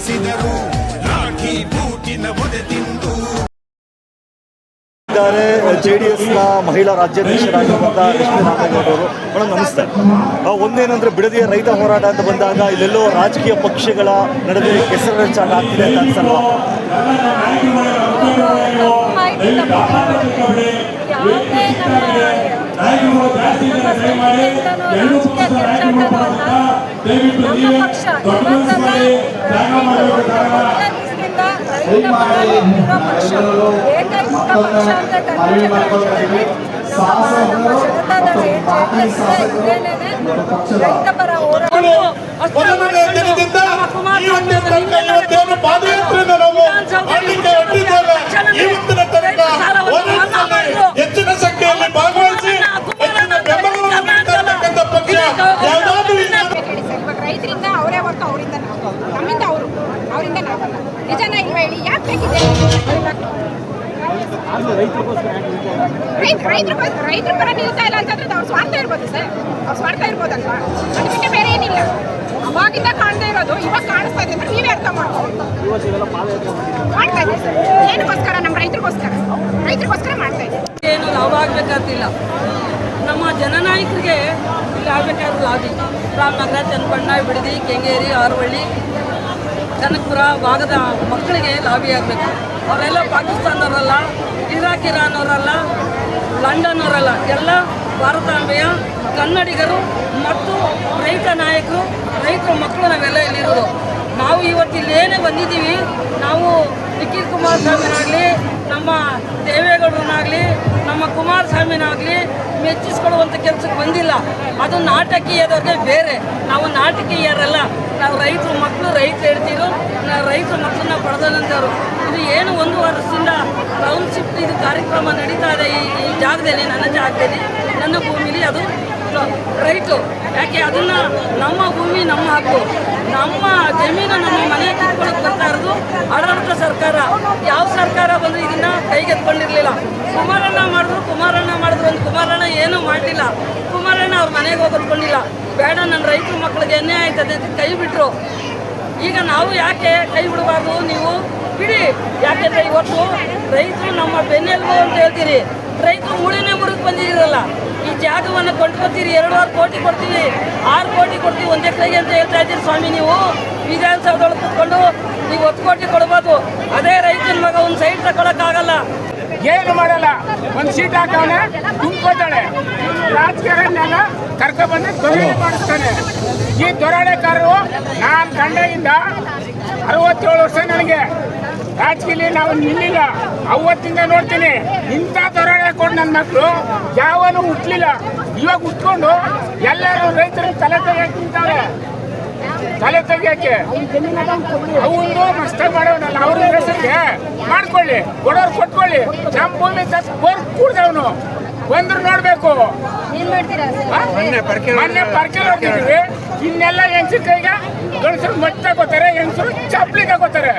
ಎಬ್ಬಿಸಿದರು ಲಾಠಿ ಬೂಟಿನ ಒದೆ ತಿಂದು. JDSನ ಮಹಿಳಾ ರಾಜ್ಯಾಧ್ಯಕ್ಷರಾಗಿರುವಂಥ ಲಕ್ಷ್ಮೀ ರಾಮೇಗೌಡರು. ಮೇಡಮ್ ನಮಸ್ತೆ. ಒಂದೇನಂದ್ರೆ ಬಿಡದಿಯ ರೈತ ಹೋರಾಟ ಅಂತ ಬಂದಾಗ ಇಲ್ಲೆಲ್ಲೋ ರಾಜಕೀಯ ಪಕ್ಷಗಳ ನಡುವೆ ಕೆಸರಚಾಟ ಆಗ್ತಿದೆ ಅಂತ ಅನ್ಸಲ್ವಾ? ಹೆಚ್ಚಿನ ಸಂಖ್ಯೆಯಲ್ಲಿ ಭಾಗವಹಿಸಿ ರೈತರಿಂದ ಅವರೇ ಹೊರತು ಅವರಿಂದ ನಾವು, ನಮ್ಮಿಂದ ಅವರು, ಅವರಿಂದ ನಾವಲ್ಲ. ನಿಜನ ಇಲ್ವಾ ಹೇಳಿ? ಯಾಕೆ ಬೇಕಿದೆ ರೈತರ ಪರ ನಿಲ್ತಾ ಇಲ್ಲ ಅಂತಂದ್ರೆ ಅವ್ರು ಸ್ವಾರ್ಥ ಇರ್ಬೋದು ಸರ್, ಅವ್ರು ಸ್ವಾರ್ಥ ಇರ್ಬೋದಲ್ವಾ? ಅದು ಬಿಟ್ಟರೆ ಬೇರೆ ಏನಿಲ್ಲ. ಅವಾಗಿಂದ ಕಾಣದೇ ಇರೋದು ಇವಾಗ ಕಾಣಿಸ್ತಾ ಇದೆ ಅಂದ್ರೆ ನೀವೇ ಅರ್ಥ ಮಾಡ್ಬೋದು. ಮಾಡ್ತಾ ಇದೆ ಸರ್. ಏನಕ್ಕೋಸ್ಕರ? ನಮ್ಮ ರೈತರಿಗೋಸ್ಕರ ಮಾಡ್ತಾ ಇದೆ. ಏನು ಲಾಭ ಆಗಬೇಕಾಗ್ತಿಲ್ಲ. ನಮ್ಮ ಜನನಾಯಕರಿಗೆ ಇಲ್ಲಿ ಆಗಬೇಕಾದ್ರೆ ಲಾಭಿ ರಾಮನಗರ, ಚನ್ನಪಣ್ಣ, ಬಿಡದಿ, ಕೆಂಗೇರಿ, ಆರವಳ್ಳಿ, ಕನಕಪುರ ಭಾಗದ ಮಕ್ಕಳಿಗೆ ಲಾಭಿ ಆಗಬೇಕು. ಅವರೆಲ್ಲ ಪಾಕಿಸ್ತಾನವರಲ್ಲ, ಇರಾನವರಲ್ಲ, ಲಂಡನ್ನವರಲ್ಲ, ಎಲ್ಲ ಭಾರತಾಂಬೆಯ ಕನ್ನಡಿಗರು ಮತ್ತು ರೈತ ನಾಯಕರು, ರೈತರ ಮಕ್ಕಳು ನಾವೆಲ್ಲ ಇಲ್ಲಿರೋದು. ನಾವು ಇವತ್ತು ಇಲ್ಲೇನೇ ಬಂದಿದ್ದೀವಿ. ನಾವು ನಿಖಿಲ್ ಕುಮಾರಸ್ವಾಮಿನಾಗಲಿ, ನಮ್ಮ ದೇವೇಗೌಡರನ್ನಾಗಲಿ, ನಮ್ಮ ಕುಮಾರಸ್ವಾಮಿನಾಗಲಿ ಮೆಚ್ಚಿಸ್ಕೊಳ್ಳುವಂಥ ಕೆಲಸಕ್ಕೆ ಬಂದಿಲ್ಲ. ಅದು ನಾಟಕೀಯದವ್ರಿಗೆ ಬೇರೆ. ನಾವು ನಾಟಕೀಯರಲ್ಲ. ನಾವು ರೈತರ ಮಕ್ಕಳು, ರೈತರು ಹೇಳ್ತೀವಿ. ನಾವು ರೈತರ ಮಕ್ಕಳನ್ನ ಪಡೆದಂಥವ್ರು. ಇದು ಏನು 1 ವರ್ಷದಿಂದ ಟೌನ್ಶಿಪ್ ಇದು ಕಾರ್ಯಕ್ರಮ ನಡೀತಾ ಇದೆ ಈ ಜಾಗದಲ್ಲಿ, ನನ್ನ ಜಾಗದಲ್ಲಿ, ನನ್ನ ಭೂಮಿಲಿ. ಅದು ರೈಟು. ಯಾಕೆ ಅದನ್ನು ನಮ್ಮ ಭೂಮಿ, ನಮ್ಮ ಹಕ್ಕು, ನಮ್ಮ ಜಮೀನು, ನಮ್ಮ ಮನೆ ಕಿತ್ಕೊಳ್ಳೋಕೆ ಬರ್ತಾ ಇರೋದು ಆಡಳಿತ ಸರ್ಕಾರ. ಯಾವ ಸರ್ಕಾರ ಬಂದರೂ ಇದನ್ನು ಕೈಗೆತ್ಕೊಂಡಿರಲಿಲ್ಲ. ಕುಮಾರಣ್ಣ ಮಾಡಿದ್ರು ಒಂದು ಕುಮಾರಣ್ಣ ಏನೂ ಮಾಡಲಿಲ್ಲ. ಕುಮಾರಣ್ಣ ಅವ್ರ ಮನೆಗೆ ಹೋಗ್ಕೊಂಡಿಲ್ಲ. ಬೇಡ, ನನ್ನ ರೈತರ ಮಕ್ಕಳಿಗೆ ಅನ್ಯಾಯ ಆಯ್ತದೆ ಕೈ ಬಿಟ್ಟರು. ಈಗ ನಾವು ಯಾಕೆ ಕೈ ಬಿಡಬಾರ್ದು? ನೀವು ಬಿಡಿ. ಯಾಕೆಂದರೆ ಇವತ್ತು ರೈತರು ನಮ್ಮ ಬೆನ್ನೆಲುಬು ಅಂತ ಹೇಳ್ತೀರಿ. ರೈತರು ಮೂಳೆನೇ ಮುರಿದು ಬಂದಿದ್ದೀರಲ್ಲ. ಈ ಜಾಗವನ್ನು ಕೊಂಡ್ಕೊತೀರಿ, 2.5 ಕೋಟಿ ಕೊಡ್ತೀವಿ, 6 ಕೋಟಿ ಕೊಡ್ತೀವಿ 1 ಎಕರೆಗೆ ಅಂತ ಹೇಳ್ತಾ ಇದ್ದೀರಿ ಸ್ವಾಮಿ. ನೀವು ವಿಧಾನಸೌಧದೊಳಗೆ ಕೂತ್ಕೊಂಡು ನೀವು 10 ಕೋಟಿ ಕೊಡ್ಬೋದು. ಅದೇ ರೈತನ ಮಗ ಒಂದು ಸೈಟ್ ತಗೊಳಕ್ಕಾಗಲ್ಲ, ಏನು ಮಾಡಲ್ಲ. ಒಂದು ಸೀಟ್ ಹಾಕವನೆ ತುಂಬ್ಕೋತಾಳೆ. ರಾಜಕೀಯಗಳನ್ನೆಲ್ಲ ಕರ್ಕೊಬಂದು ದೊರಳೆ ಮಾಡಿಸ್ತಾನೆ. ಈ ದೊರಳೆಕಾರರು ನಾನು ಕಂಡೆಯಿಂದ 67 ವರ್ಷ ನನಗೆ ರಾಜಕೀಯಲ್ಲಿ ನಾವು ನಿಲ್ಲಿಲ್ಲ. ಅವತ್ತಿಂದ ನೋಡ್ತೀನಿ. ಇಂಥ ದೊರಳೆ ಕೊಟ್ಟು ನನ್ನ ಮಕ್ಕಳು ಯಾವನು ಹುಟ್ಟಲಿಲ್ಲ. ಇವಾಗ ಹುಟ್ಕೊಂಡು ಎಲ್ಲರೂ ರೈತರು ತಲೆ ತೆಗಿಯಕ್ಕೆ ನಿಂತವ್ರೆ. ತಲೆ ತೆಗಿಯಕ್ಕೆ ಅವನು ಮಸ್ತಾಗಿ ಮಾಡೋನಲ್ಲ. ಅವ್ರ ಹೆಸರಿಗೆ ಮಾಡ್ಕೊಳ್ಳಿ, ಕೊಡೋರು ಕೊಟ್ಕೊಳ್ಳಿ. ನಮ್ಮ ಭೂಮಿ ಕೂಡ್ದವನು ಬಂದ್ರು ನೋಡ್ಬೇಕು. ಮೊನ್ನೆ ಪರ್ಕೆ ನೋಡ್ತಿದ್ವಿ. ಇನ್ನೆಲ್ಲ ಹೆಂಗಸರು ಕೈಗೆ ಗಂಡಸರು ಮಚ್ಚ ಹಾಕೋತಾರೆ, ಹೆಂಗಸರು ಚಪ್ಪಲಿಗೆ ಹಾಕೋತಾರೆ.